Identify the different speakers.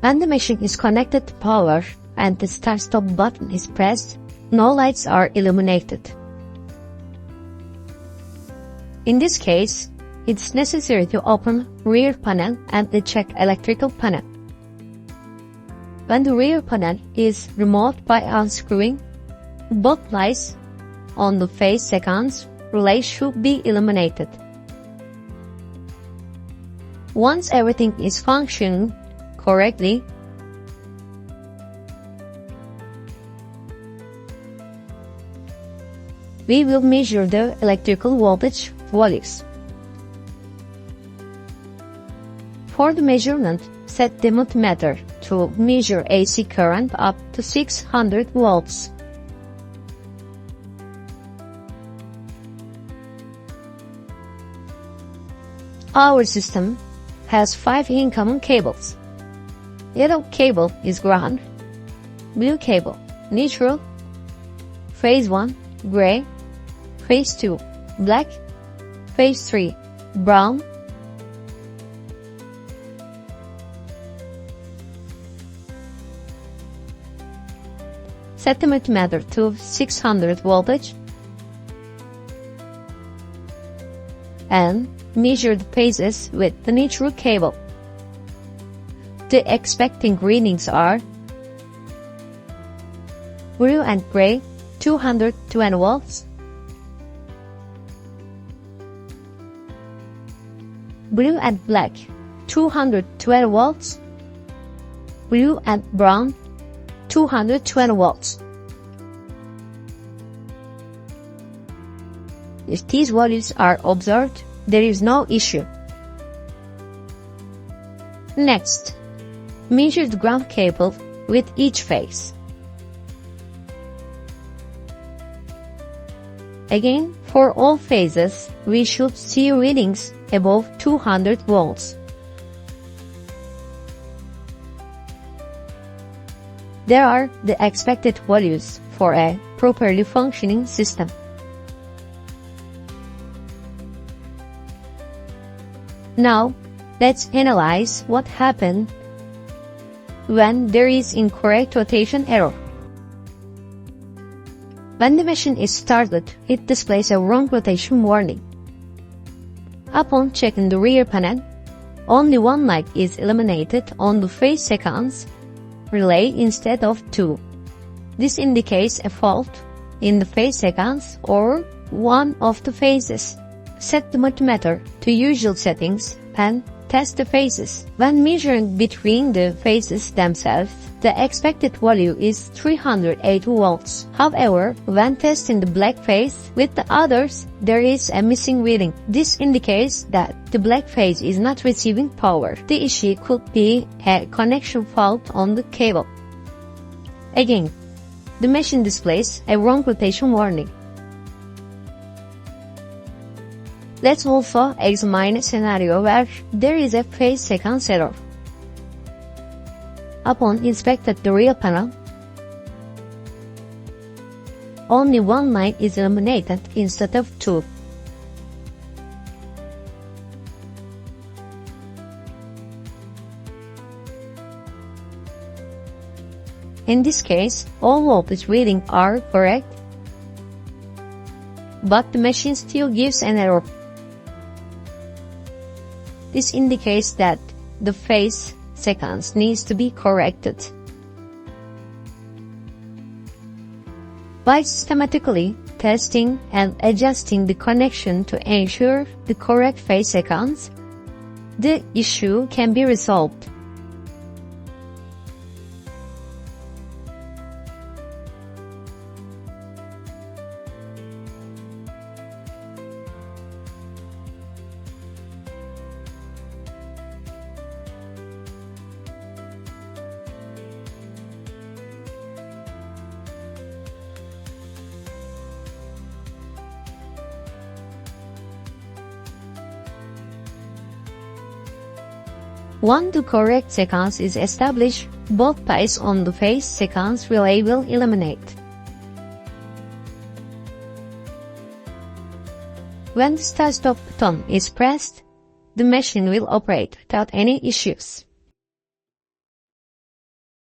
Speaker 1: When the machine is connected to power and the start-stop button is pressed, no lights are illuminated. In this case, it's necessary to open rear panel and check electrical panel. When the rear panel is removed by unscrewing, both lights on the phase sequence relay should be illuminated. Once everything is functioning correctly, we will measure the electrical voltage values. For the measurement, set the multimeter to measure AC current up to 600 volts. Our system has 5 incoming cables. Yellow cable is ground, blue cable neutral, phase 1 gray, phase 2 black, phase 3 brown. Set the multimeter to 600 voltage and measure the phases with the neutral cable. The expecting readings are blue and gray 220 volts, blue and black 220 volts, blue and brown 220 volts. If these values are observed, there is no issue. Next, measure the ground cable with each phase. Again, for all phases, we should see readings above 200 volts. There are the expected values for a properly functioning system. Now, let's analyze what happened when there is incorrect rotation error. When the machine is started, it displays a wrong rotation warning. Upon checking the rear panel, only one light is illuminated on the phase sequence relay instead of 2. This indicates a fault in the phase sequence or one of the phases. Set the multimeter to usual settings and test the phases. When measuring between the phases themselves, the expected value is 380 volts. However, when testing the black phase with the others, there is a missing reading. This indicates that the black phase is not receiving power. The issue could be a connection fault on the cable. Again, the machine displays a wrong rotation warning. Let's also examine a scenario where there is a phase sequence error. Upon inspecting the rear panel, only one line is illuminated instead of 2. In this case, all voltage readings are correct, but the machine still gives an error. This indicates that the phase sequence needs to be corrected. By systematically testing and adjusting the connection to ensure the correct phase sequence, the issue can be resolved. Once the correct sequence is established, both lights on the phase sequence relay will illuminate. When the start-stop button is pressed, the machine will operate without any issues.